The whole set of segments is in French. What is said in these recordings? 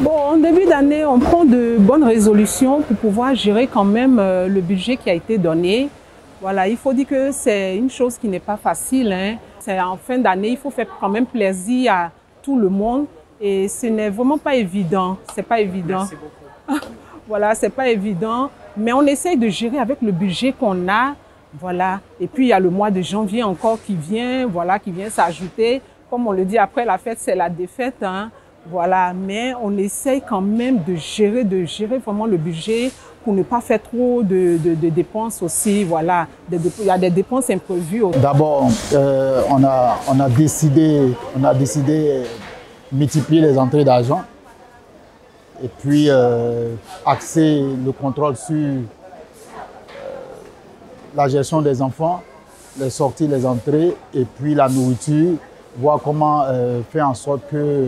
Bon, en début d'année, on prend de bonnes résolutions pour pouvoir gérer quand même le budget qui a été donné. Voilà, il faut dire que c'est une chose qui n'est pas facile, hein. C'est en fin d'année, il faut faire quand même plaisir à tout le monde et ce n'est vraiment pas évident. C'est pas évident. Merci beaucoup. Voilà, c'est pas évident, mais on essaye de gérer avec le budget qu'on a. Voilà. Et puis il y a le mois de janvier encore qui vient, voilà, qui vient s'ajouter. Comme on le dit, après la fête, c'est la défaite, hein. Voilà, mais on essaye quand même de gérer vraiment le budget pour ne pas faire trop de dépenses aussi. Voilà, il y a des dépenses imprévues. D'abord, on a décidé de multiplier les entrées d'argent et puis axer le contrôle sur la gestion des enfants, les sorties, les entrées et puis la nourriture, voir comment faire en sorte que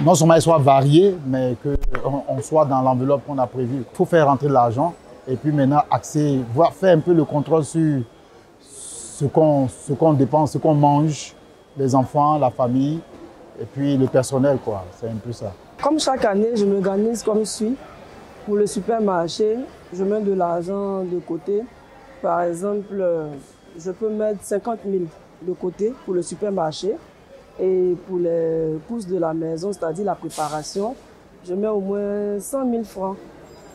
non seulement elle soit variée, mais qu'on soit dans l'enveloppe qu'on a prévue. Il faut faire rentrer de l'argent et puis maintenant axer, faire un peu le contrôle sur ce qu'on dépense, ce qu'on mange, les enfants, la famille et puis le personnel, quoi. C'est un peu ça. Comme chaque année, je m'organise comme suit. Pour le supermarché, je mets de l'argent de côté. Par exemple, je peux mettre 50 000 de côté pour le supermarché. Et pour les courses de la maison, c'est-à-dire la préparation, je mets au moins 100 000 francs.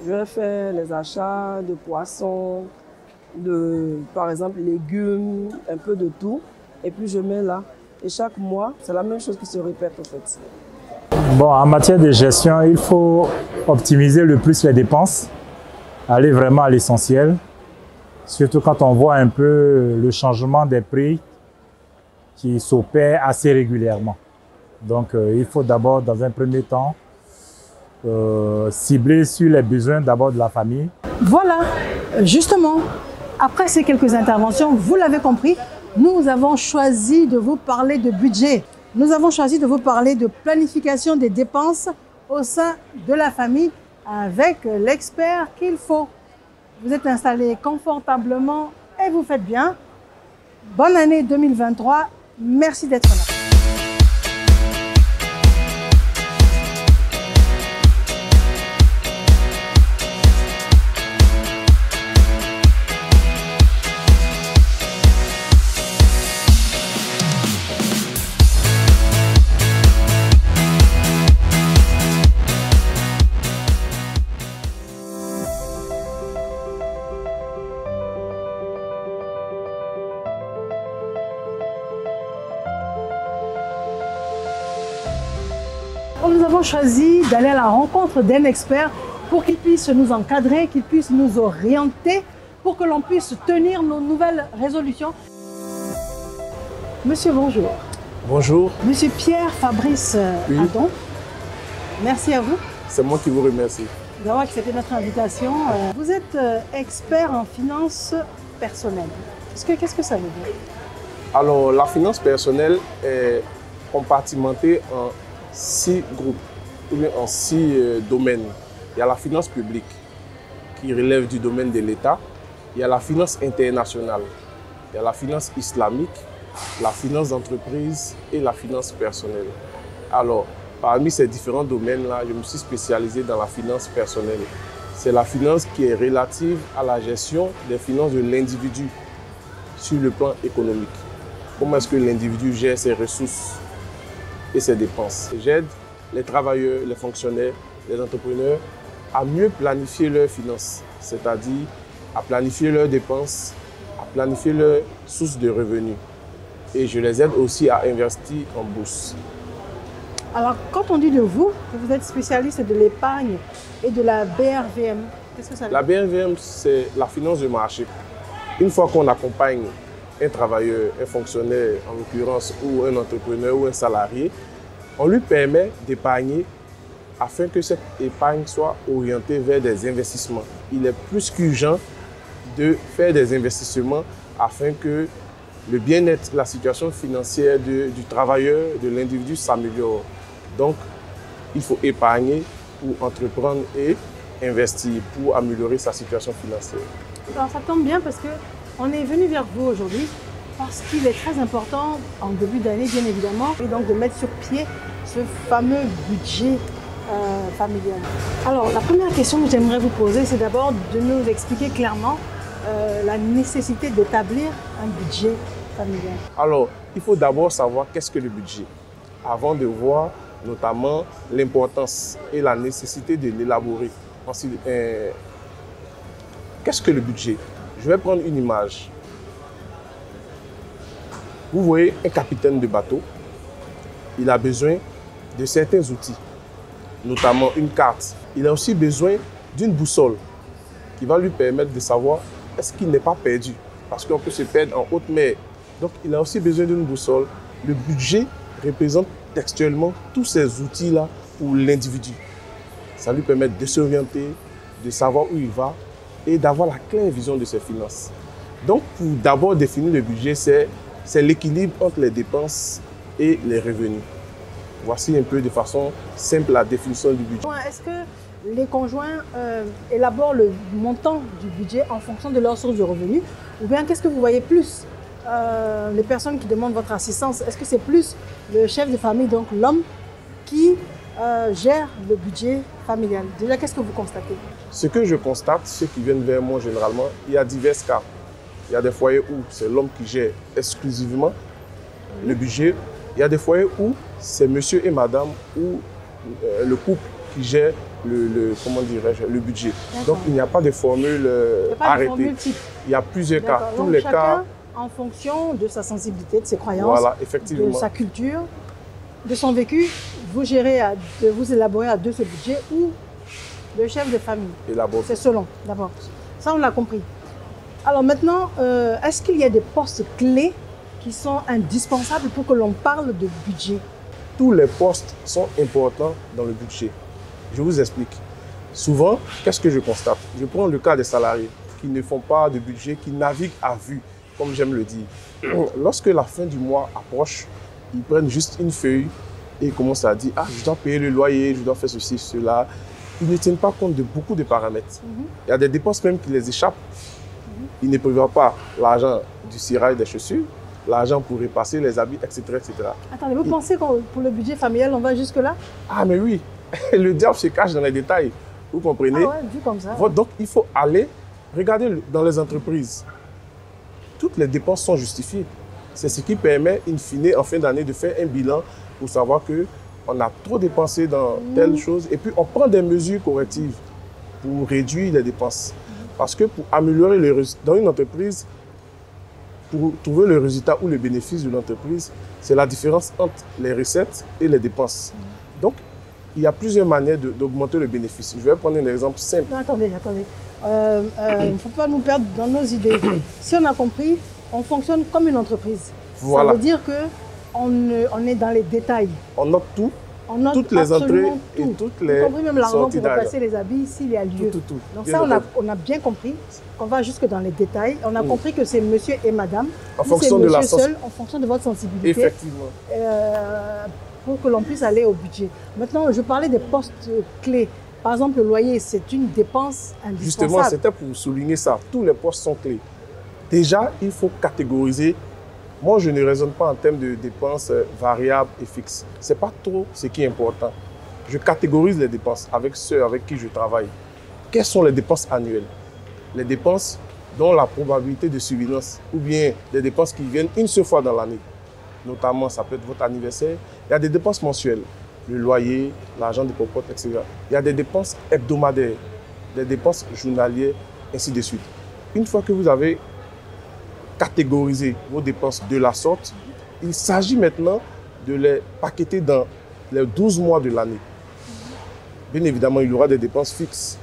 Je vais faire les achats de poissons, par exemple, légumes, un peu de tout. Et puis je mets là. Et chaque mois, c'est la même chose qui se répète en fait. Bon, en matière de gestion, il faut optimiser le plus les dépenses, aller vraiment à l'essentiel. Surtout quand on voit un peu le changement des prix qui s'opère assez régulièrement. Donc, il faut d'abord, dans un premier temps, cibler sur les besoins d'abord de la famille. Voilà, justement, après ces quelques interventions, vous l'avez compris, nous avons choisi de vous parler de budget. Nous avons choisi de vous parler de planification des dépenses au sein de la famille avec l'expert qu'il faut. Vous êtes installés confortablement et vous faites bien. Bonne année 2023. Merci d'être là. Nous avons choisi d'aller à la rencontre d'un expert pour qu'il puisse nous encadrer, qu'il puisse nous orienter, pour que l'on puisse tenir nos nouvelles résolutions. Monsieur, bonjour. Bonjour. Monsieur Pierre Fabrice Adon, merci à vous. C'est moi qui vous remercie d'avoir accepté notre invitation. Vous êtes expert en finances personnelles. Qu'est-ce que ça veut dire? Alors, la finance personnelle est compartimentée en 6 groupes, ou bien en 6 domaines. Il y a la finance publique, qui relève du domaine de l'État. Il y a la finance internationale. Il y a la finance islamique, la finance d'entreprise et la finance personnelle. Alors, parmi ces différents domaines-là, je me suis spécialisé dans la finance personnelle. C'est la finance qui est relative à la gestion des finances de l'individu sur le plan économique. Comment est-ce que l'individu gère ses ressources et ses dépenses. J'aide les travailleurs, les fonctionnaires, les entrepreneurs à mieux planifier leurs finances, c'est-à-dire à planifier leurs dépenses, à planifier leurs sources de revenus. Et je les aide aussi à investir en bourse. Alors, quand on dit de vous, que vous êtes spécialiste de l'épargne et de la BRVM, qu'est-ce que ça veut dire? La BRVM, c'est la finance de marché. Une fois qu'on accompagne un travailleur, un fonctionnaire en l'occurrence, ou un entrepreneur ou un salarié, on lui permet d'épargner afin que cette épargne soit orientée vers des investissements. Il est plus qu'urgent de faire des investissements afin que le bien-être, la situation financière du travailleur, de l'individu s'améliore. Donc, il faut épargner pour entreprendre et investir pour améliorer sa situation financière. Alors, ça tombe bien parce qu'on est venu vers vous aujourd'hui parce qu'il est très important, en début d'année bien évidemment, et donc de mettre sur pied ce fameux budget familial. Alors, la première question que j'aimerais vous poser, c'est d'abord de nous expliquer clairement la nécessité d'établir un budget familial. Alors, il faut d'abord savoir qu'est-ce que le budget, avant de voir notamment l'importance et la nécessité de l'élaborer. Ensuite, qu'est-ce que le budget? Je vais prendre une image. Vous voyez un capitaine de bateau, il a besoin de certains outils, notamment une carte. Il a aussi besoin d'une boussole qui va lui permettre de savoir est-ce qu'il n'est pas perdu, parce qu'on peut se perdre en haute mer. Donc, il a aussi besoin d'une boussole. Le budget représente textuellement tous ces outils-là pour l'individu. Ça lui permet de s'orienter, de savoir où il va et d'avoir la claire vision de ses finances. Donc, pour d'abord définir le budget, c'est l'équilibre entre les dépenses et les revenus. Voici un peu de façon simple la définition du budget. Est-ce que les conjoints élaborent le montant du budget en fonction de leur source de revenus? Ou bien qu'est-ce que vous voyez plus les personnes qui demandent votre assistance? Est-ce que c'est plus le chef de famille, donc l'homme, qui gère le budget familial? Déjà, qu'est-ce que vous constatez? Ce que je constate, ceux qui viennent vers moi généralement, il y a divers cas. Il y a des foyers où c'est l'homme qui gère exclusivement le budget. Il y a des foyers où c'est monsieur et madame ou le couple qui gère comment dirais-je, le budget. Donc il n'y a pas de formule arrêtée. Il y a plusieurs cas. Tous les cas en fonction de sa sensibilité, de ses croyances, voilà, effectivement, de sa culture, de son vécu, vous gérez, vous élaborez à deux ce budget ou le chef de famille. C'est selon, d'abord. Ça, on l'a compris. Alors maintenant, est-ce qu'il y a des postes clés qui sont indispensables pour que l'on parle de budget? Tous les postes sont importants dans le budget. Je vous explique. Souvent, qu'est-ce que je constate? Je prends le cas des salariés qui ne font pas de budget, qui naviguent à vue, comme j'aime le dire. Lorsque la fin du mois approche, ils prennent juste une feuille et ils commencent à dire « Ah, je dois payer le loyer, je dois faire ceci, cela ». Ils ne tiennent pas compte de beaucoup de paramètres. Il y a des dépenses même qui les échappent. Ils ne prévoient pas l'argent du cirage des chaussures, l'argent pour repasser les habits, etc. etc. Attendez, vous pensez que pour le budget familial, on va jusque-là? Ah, mais oui, le diable se cache dans les détails. Vous comprenez? Ah ouais, vu comme ça. Donc, il faut aller regarder dans les entreprises. Toutes les dépenses sont justifiées. C'est ce qui permet, in fine, en fin d'année, de faire un bilan pour savoir qu'on a trop dépensé dans telle chose et puis on prend des mesures correctives pour réduire les dépenses. Parce que pour améliorer les résultats dans une entreprise, pour trouver le résultat ou le bénéfice de l'entreprise, c'est la différence entre les recettes et les dépenses. Donc, il y a plusieurs manières d'augmenter le bénéfice. Je vais prendre un exemple simple. Non, attendez. Il ne faut pas nous perdre dans nos idées. Si on a compris, on fonctionne comme une entreprise. Voilà. Ça veut dire qu'on est dans les détails. On note tout. On note toutes les entrées tout. et toutes les sorties, même l'argent pour repasser les habits s'il y a lieu. Tout. Donc ça, on a bien compris qu'on va jusque dans les détails. On a compris que c'est monsieur et madame. En fonction de la seul, en fonction de votre sensibilité. Effectivement. Pour que l'on puisse aller au budget. Maintenant, je parlais des postes clés. Par exemple, le loyer, c'est une dépense indispensable. Justement, c'était pour souligner ça. Tous les postes sont clés. Déjà, il faut catégoriser. Moi, je ne raisonne pas en termes de dépenses variables et fixes. Ce n'est pas trop ce qui est important. Je catégorise les dépenses avec ceux avec qui je travaille. Quelles sont les dépenses annuelles? Les dépenses dont la probabilité de surveillance ou bien des dépenses qui viennent une seule fois dans l'année. Notamment, ça peut être votre anniversaire. Il y a des dépenses mensuelles, le loyer, l'argent des popotes, etc. Il y a des dépenses hebdomadaires, des dépenses journalières, ainsi de suite. Une fois que vous avez catégorisé vos dépenses de la sorte, il s'agit maintenant de les paqueter dans les 12 mois de l'année. Bien évidemment, il y aura des dépenses fixes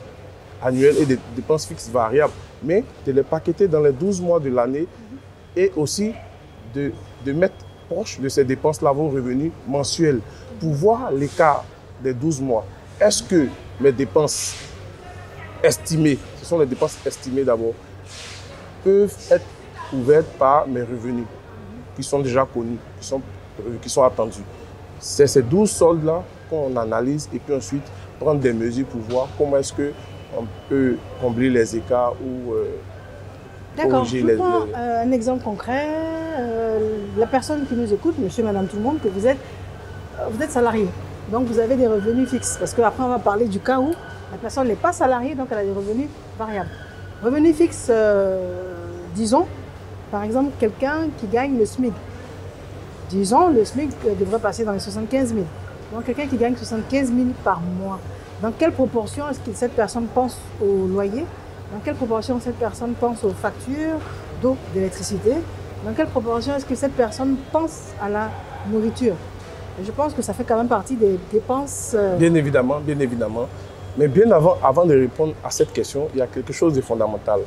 annuelles et des dépenses fixes variables, mais de les paqueter dans les 12 mois de l'année et aussi de mettre proche de ces dépenses-là vos revenus mensuels pour voir l'écart des 12 mois. Est-ce que mes dépenses estimées, ce sont les dépenses estimées d'abord, peuvent être couvertes par mes revenus qui sont déjà connus, qui sont attendus. C'est ces 12 soldes-là qu'on analyse et puis ensuite prendre des mesures pour voir comment est-ce qu'on peut combler les écarts ou D'accord, je prends un exemple concret. La personne qui nous écoute, monsieur, madame, tout le monde, que vous êtes salarié. Donc vous avez des revenus fixes. Parce qu'après, on va parler du cas où la personne n'est pas salariée, donc elle a des revenus variables. Revenus fixes, disons, par exemple, quelqu'un qui gagne le SMIC. Disons, le SMIC devrait passer dans les 75 000. Donc quelqu'un qui gagne 75 000 par mois. Dans quelle proportion est-ce que cette personne pense au loyer? Dans quelle proportion cette personne pense aux factures d'eau, d'électricité? Dans quelle proportion est-ce que cette personne pense à la nourriture? Et je pense que ça fait quand même partie des dépenses. Bien évidemment, bien évidemment. Mais bien avant de répondre à cette question, il y a quelque chose de fondamental.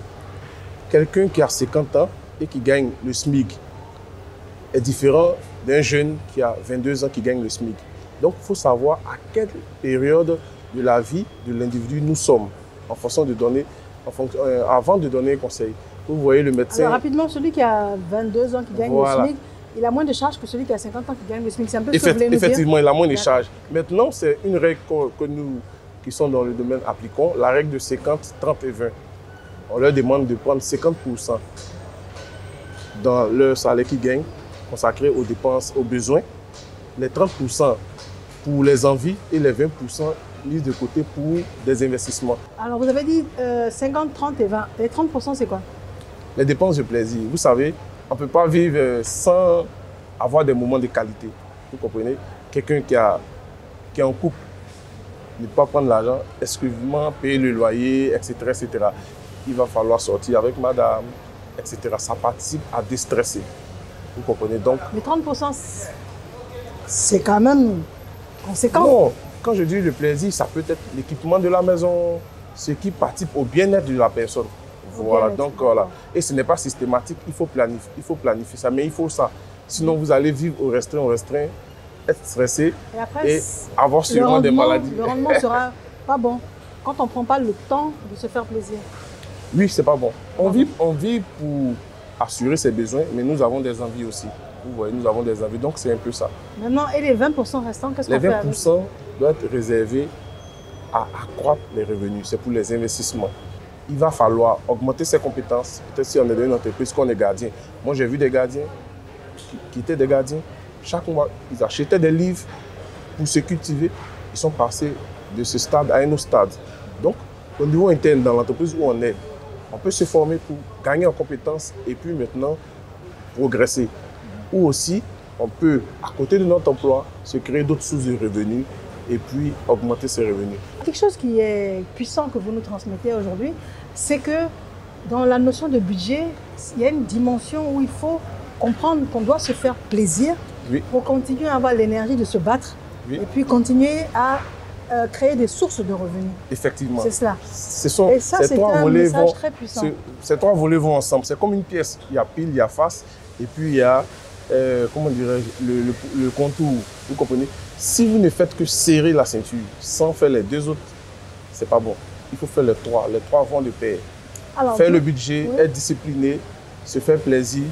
Quelqu'un qui a 50 ans et qui gagne le SMIC est différent d'un jeune qui a 22 ans qui gagne le SMIC. Donc, il faut savoir à quelle période de la vie de l'individu nous sommes, en fonction de donner, avant de donner un conseil. Vous voyez le médecin... Alors, rapidement, celui qui a 22 ans qui gagne le SMIC, il a moins de charges que celui qui a 50 ans qui gagne le SMIC. C'est un peu ce que vous voulez nous dire. Effectivement, il a moins de charges. Maintenant, c'est une règle que nous, qui sont dans le domaine, appliquons, la règle de 50, 30 et 20. On leur demande de prendre 50% dans leur salaire qu'ils gagnent, consacré aux dépenses, aux besoins, les 30% pour les envies et les 20% mis de côté pour des investissements. Alors, vous avez dit 50, 30 et 20. Les 30%, c'est quoi? Les dépenses de plaisir. Vous savez, on ne peut pas vivre sans avoir des moments de qualité. Vous comprenez? Quelqu'un qui est en couple, ne pas prendre l'argent exclusivement, payer le loyer, etc., etc. Il va falloir sortir avec madame, etc. Ça participe à déstresser. Vous comprenez? Donc, mais 30%, c'est quand même conséquent. Non, quand je dis le plaisir, ça peut être l'équipement de la maison, ce qui participe au bien-être de la personne. Voilà, donc voilà. Et ce n'est pas systématique, il faut planifier ça, mais il faut ça. Sinon, vous allez vivre au restreint, être stressé et avoir sûrement des maladies. Le rendement ne sera pas bon quand on ne prend pas le temps de se faire plaisir. Oui, c'est pas bon. On vit pour assurer ses besoins, mais nous avons des envies aussi. Vous voyez, nous avons des envies, donc c'est un peu ça. Maintenant, et les 20% restants, qu'est-ce qu'on fait avec? Les 20% doivent être réservés à accroître les revenus. C'est pour les investissements. Il va falloir augmenter ses compétences. Peut-être si on est dans une entreprise, qu'on est gardien. Moi, j'ai vu des gardiens qui étaient des gardiens. Chaque mois, ils achetaient des livres pour se cultiver. Ils sont passés de ce stade à un autre stade. Donc, au niveau interne, dans l'entreprise où on est, on peut se former pour gagner en compétences et puis maintenant progresser. Ou aussi, on peut, à côté de notre emploi, se créer d'autres sources de revenus et puis augmenter ses revenus. Quelque chose qui est puissant que vous nous transmettez aujourd'hui, c'est que dans la notion de budget, il y a une dimension où il faut comprendre qu'on doit se faire plaisir pour continuer à avoir l'énergie de se battre et puis continuer à créer des sources de revenus. Effectivement. C'est cela. Et ça, c'est un message très puissant. Ces trois volets vont ensemble. C'est comme une pièce. Il y a pile, il y a face et puis il y a comment dirais-je, le contour. Vous comprenez? Si vous ne faites que serrer la ceinture sans faire les deux autres, c'est pas bon. Il faut faire les trois. Les trois vont de pair. Alors, faire le budget, être discipliné, se faire plaisir,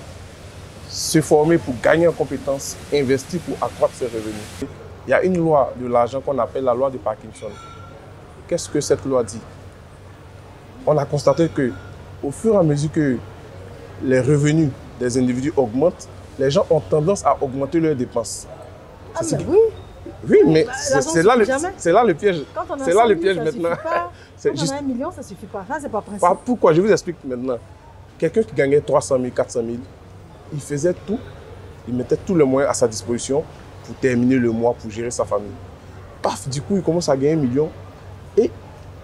se former pour gagner en compétences, investir pour accroître ses revenus. Il y a une loi de l'argent qu'on appelle la loi de Parkinson. Qu'est-ce que cette loi dit? On a constaté que au fur et à mesure que les revenus des individus augmentent, les gens ont tendance à augmenter leurs dépenses. Ah mais oui. Oui, mais c'est là le piège. Quand on a c'est là le piège maintenant. Quand on a 1 million, ça ne suffit pas. Ça, c'est pas principe. Pourquoi? Je vous explique maintenant. Quelqu'un qui gagnait 300 000, 400 000, il faisait tout, il mettait tous les moyens à sa disposition pour terminer le mois, pour gérer sa famille. Paf, du coup, il commence à gagner 1 million et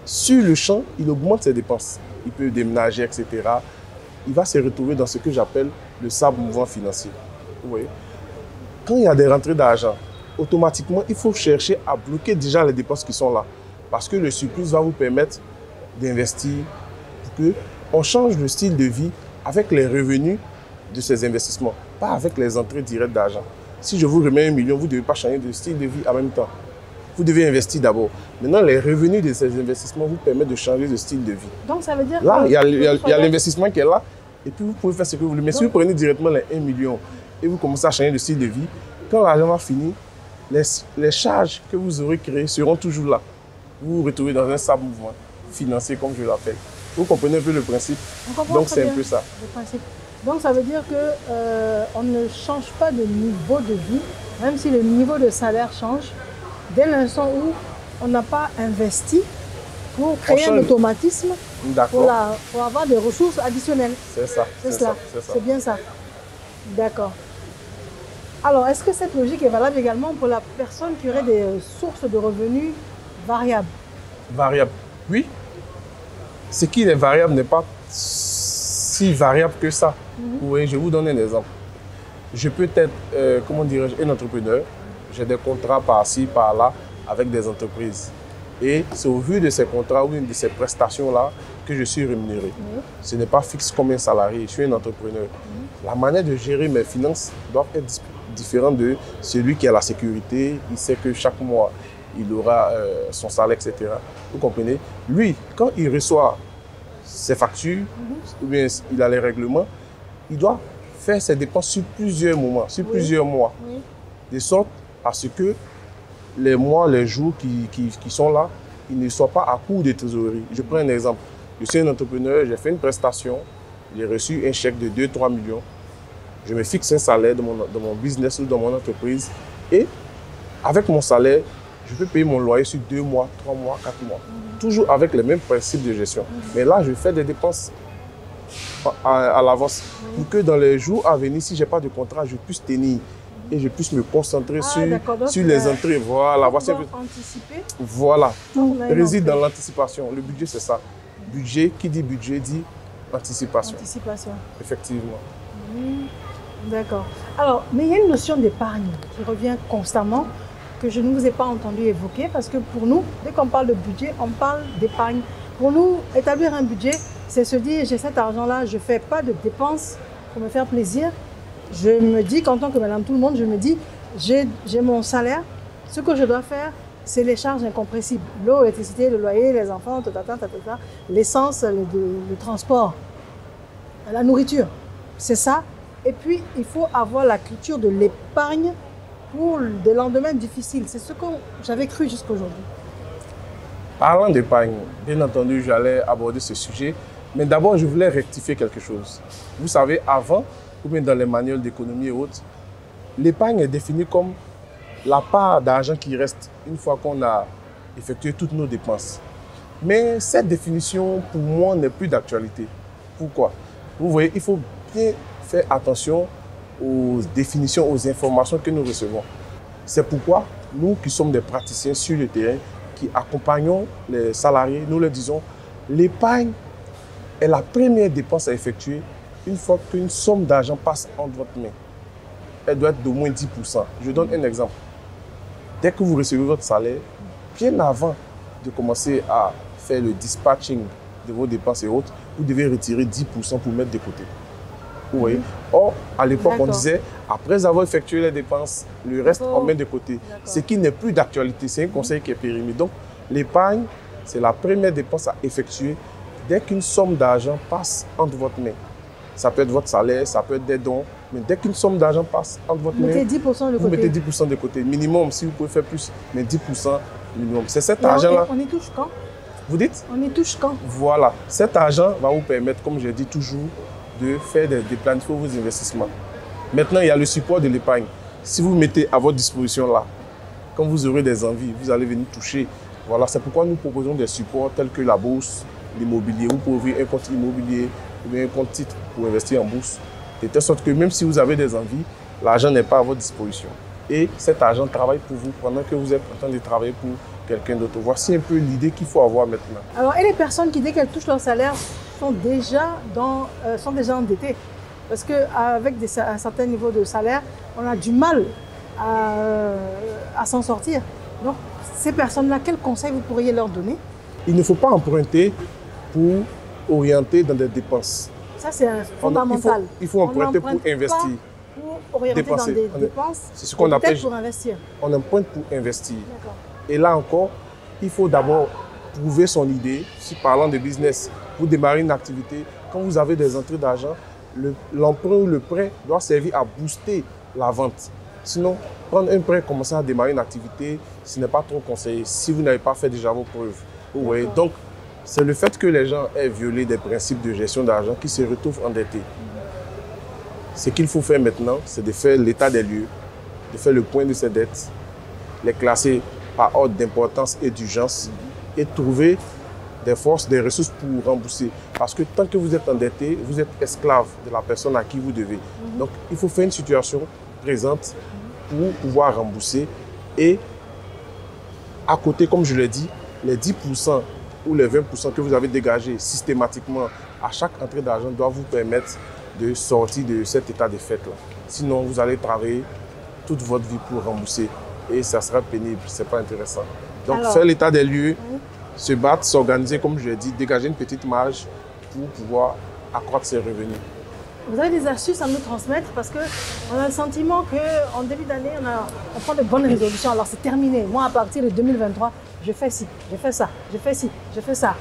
sur le champ, il augmente ses dépenses. Il peut déménager, etc. Il va se retrouver dans ce que j'appelle le sable mouvant financier. Vous voyez? Quand il y a des rentrées d'argent, automatiquement, il faut chercher à bloquer déjà les dépenses qui sont là. Parce que le surplus va vous permettre d'investir pour qu'on change le style de vie avec les revenus de ces investissements, pas avec les entrées directes d'argent. Si je vous remets 1 million, vous ne devez pas changer de style de vie en même temps. Vous devez investir d'abord. Maintenant, les revenus de ces investissements vous permettent de changer de style de vie. Donc, ça veut dire là, il y a l'investissement qui est là, et puis vous pouvez faire ce que vous voulez. Mais si vous prenez directement les 1 million et vous commencez à changer de style de vie, quand l'argent va finir, les charges que vous aurez créées seront toujours là. Vous vous retrouvez dans un sable mouvement financier, comme je l'appelle. Vous comprenez un peu le principe? Donc, c'est un peu ça. Le principe. Donc, ça veut dire qu'on ne change pas de niveau de vie, même si le niveau de salaire change. dès l'instant où on n'a pas investi pour créer un automatisme pour avoir des ressources additionnelles. C'est ça. C'est cela. C'est bien ça. D'accord. Alors, est-ce que cette logique est valable également pour la personne qui aurait des sources de revenus variables? Variable, oui. Ce qui est variable n'est pas si variable que ça. Oui, je vous donne un exemple. Je peux être, comment dirais-je, un entrepreneur. J'ai des contrats par-ci, par-là, avec des entreprises. Et c'est au vu de ces contrats ou de ces prestations-là que je suis rémunéré. Ce n'est pas fixe comme un salarié, je suis un entrepreneur. La manière de gérer mes finances doit être différente de celui qui a la sécurité. Il sait que chaque mois, il aura son salaire, etc. Vous comprenez? Lui, quand il reçoit ses factures, ou bien il a les règlements, il doit faire ses dépenses sur plusieurs moments, sur plusieurs mois. De sorte à ce que les mois, les jours qui sont là, ils ne soient pas à court de trésorerie. Je prends un exemple. Je suis un entrepreneur, j'ai fait une prestation, j'ai reçu un chèque de 2-3 millions. Je me fixe un salaire dans mon business ou dans mon entreprise. Et avec mon salaire, je peux payer mon loyer sur 2 mois, 3 mois, 4 mois. Toujours avec les mêmes principes de gestion. Mais là, je fais des dépenses à l'avance pour que dans les jours à venir, si je n'ai pas de contrat, je puisse tenir et je puisse me concentrer sur les entrées. Voilà, voici anticiper. Voilà, tout réside dans l'anticipation. Le budget, c'est ça. Budget, qui dit budget, dit anticipation. Anticipation. Effectivement. D'accord. Alors, mais il y a une notion d'épargne qui revient constamment, que je ne vous ai pas entendu évoquer, parce que pour nous, dès qu'on parle de budget, on parle d'épargne. Pour nous, établir un budget, c'est se dire, j'ai cet argent-là, je ne fais pas de dépenses pour me faire plaisir. Je me dis qu'en tant que madame tout le monde, je me dis, j'ai mon salaire, ce que je dois faire, c'est les charges incompressibles. L'eau, l'électricité, le loyer, les enfants, l'essence, le transport, la nourriture. C'est ça. Et puis, il faut avoir la culture de l'épargne pour des lendemains difficiles. C'est ce que j'avais cru jusqu'à aujourd'hui. Parlant d'épargne, bien entendu, j'allais aborder ce sujet. Mais d'abord, je voulais rectifier quelque chose. Vous savez, avant, ou bien dans les manuels d'économie et autres, l'épargne est définie comme la part d'argent qui reste une fois qu'on a effectué toutes nos dépenses. Mais cette définition, pour moi, n'est plus d'actualité. Pourquoi? Vous voyez, il faut bien faire attention aux définitions, aux informations que nous recevons. C'est pourquoi nous qui sommes des praticiens sur le terrain, qui accompagnons les salariés, nous leur disons, l'épargne est la première dépense à effectuer une fois qu'une somme d'argent passe entre votre main. Elle doit être d'au moins 10%. Je donne un exemple. Dès que vous recevez votre salaire, bien avant de commencer à faire le dispatching de vos dépenses et autres, vous devez retirer 10% pour mettre de côté. Vous voyez? Or, à l'époque, on disait, après avoir effectué les dépenses, le reste, on met de côté. Ce qui n'est plus d'actualité, c'est un conseil qui est périmé. Donc, l'épargne, c'est la première dépense à effectuer dès qu'une somme d'argent passe entre votre main. Ça peut être votre salaire, ça peut être des dons, mais dès qu'une somme d'argent passe entre votre main, vous mettez 10% de côté. Minimum, si vous pouvez faire plus, mais 10% minimum. C'est cet argent-là. On y touche quand? Vous dites? On y touche quand? Voilà. Cet argent va vous permettre, comme je dis toujours, de faire de planifier vos investissements. Maintenant, il y a le support de l'épargne. Si vous mettez à votre disposition là, quand vous aurez des envies, vous allez venir toucher. Voilà, c'est pourquoi nous proposons des supports tels que la bourse, l'immobilier. Vous pouvez ouvrir un compte immobilier ou bien un compte titre pour investir en bourse. De telle sorte que même si vous avez des envies, l'argent n'est pas à votre disposition. Et cet argent travaille pour vous pendant que vous êtes en train de travailler pour quelqu'un d'autre. Voici un peu l'idée qu'il faut avoir maintenant. Alors, et les personnes qui, dès qu'elles touchent leur salaire, sont déjà endettées. Parce qu'avec un certain niveau de salaire, on a du mal à s'en sortir. Donc, ces personnes-là, quel conseil vous pourriez leur donner? Il ne faut pas emprunter pour orienter dans des dépenses. Ça, c'est fondamental. Il faut emprunter pour investir. Pour orienter dans des dépenses, c'est ce qu'on appelle pour investir. On emprunte pour investir. Et là encore, il faut d'abord prouver son idée. Si parlant de business, vous démarrez une activité, quand vous avez des entrées d'argent, l'emprunt ou le prêt doit servir à booster la vente. Sinon, prendre un prêt, commencer à démarrer une activité, ce n'est pas trop conseillé si vous n'avez pas fait déjà vos preuves. Vous voyez? Donc, c'est le fait que les gens aient violé des principes de gestion d'argent qui se retrouvent endettés. Ce qu'il faut faire maintenant, c'est de faire l'état des lieux, de faire le point de ces dettes, les classer par ordre d'importance et d'urgence et trouver des forces, des ressources pour rembourser. Parce que tant que vous êtes endetté, vous êtes esclave de la personne à qui vous devez. Donc, il faut faire une situation présente pour pouvoir rembourser. Et à côté, comme je l'ai dit, les 10% ou les 20% que vous avez dégagés systématiquement à chaque entrée d'argent doivent vous permettre de sortir de cet état de fait-là. Sinon, vous allez travailler toute votre vie pour rembourser et ça sera pénible, ce n'est pas intéressant. Donc, faire l'état des lieux, se battre, s'organiser, comme je l'ai dit, dégager une petite marge pour pouvoir accroître ses revenus. Vous avez des astuces à nous transmettre parce qu'on a le sentiment qu'en début d'année, on prend de bonnes résolutions. Alors c'est terminé. Moi, à partir de 2023, je fais ci, je fais ça, je fais ci, je fais ça.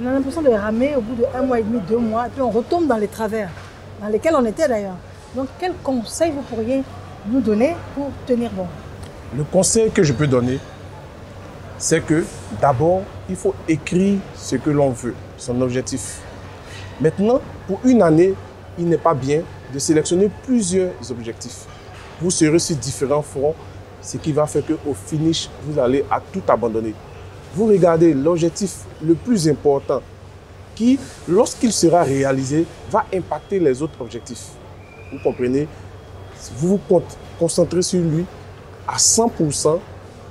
On a l'impression de ramer au bout de 1 mois et demi, 2 mois, et puis on retombe dans les travers, dans lesquels on était d'ailleurs. Donc, quel conseil vous pourriez nous donner pour tenir bon? Le conseil que je peux donner, c'est que d'abord, il faut écrire ce que l'on veut, son objectif. Maintenant, pour une année, il n'est pas bien de sélectionner plusieurs objectifs. Vous serez sur différents fronts, ce qui va faire qu'au finish, vous allez à tout abandonner. Vous regardez l'objectif le plus important qui, lorsqu'il sera réalisé, va impacter les autres objectifs. Vous comprenez? Vous vous concentrez sur lui à 100%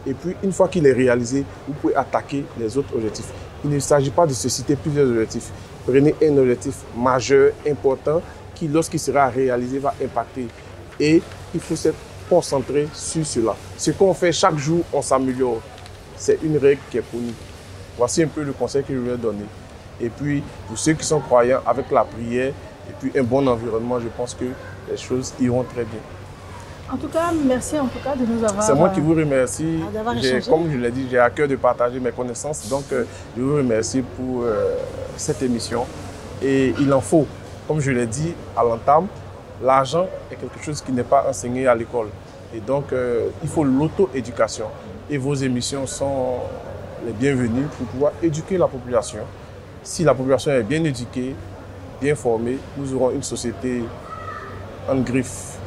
et puis une fois qu'il est réalisé, vous pouvez attaquer les autres objectifs. Il ne s'agit pas de se citer plusieurs objectifs. Prenez un objectif majeur, important, qui, lorsqu'il sera réalisé, va impacter. Et il faut se concentrer sur cela. Ce qu'on fait chaque jour, on s'améliore. C'est une règle qui est pour nous. Voici un peu le conseil que je vais donner. Et puis, pour ceux qui sont croyants, avec la prière et puis un bon environnement, je pense que les choses iront très bien. En tout cas, merci en tout cas de nous avoir... C'est moi qui vous remercie. Comme je l'ai dit, j'ai à cœur de partager mes connaissances. Donc, je vous remercie pour cette émission. Et il en faut. Comme je l'ai dit à l'entame, l'argent est quelque chose qui n'est pas enseigné à l'école. Et donc, il faut l'auto-éducation. Et vos émissions sont les bienvenues pour pouvoir éduquer la population. Si la population est bien éduquée, bien formée, nous aurons une société en griffe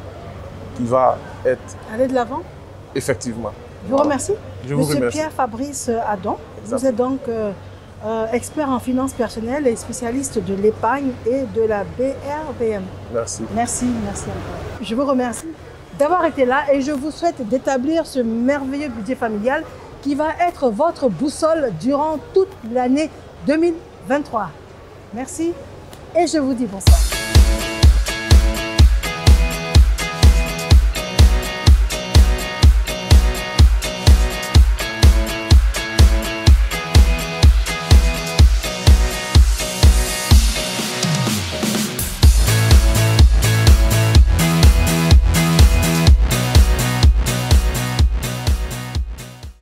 qui va être... Aller de l'avant? Effectivement. Je vous remercie. Je vous remercie. Pierre Fabrice Adon, Exactement. Vous êtes donc expert en finances personnelles et spécialiste de l'épargne et de la BRPM. Merci. Merci encore. Je vous remercie d'avoir été là et je vous souhaite d'établir ce merveilleux budget familial qui va être votre boussole durant toute l'année 2023. Merci et je vous dis bonsoir.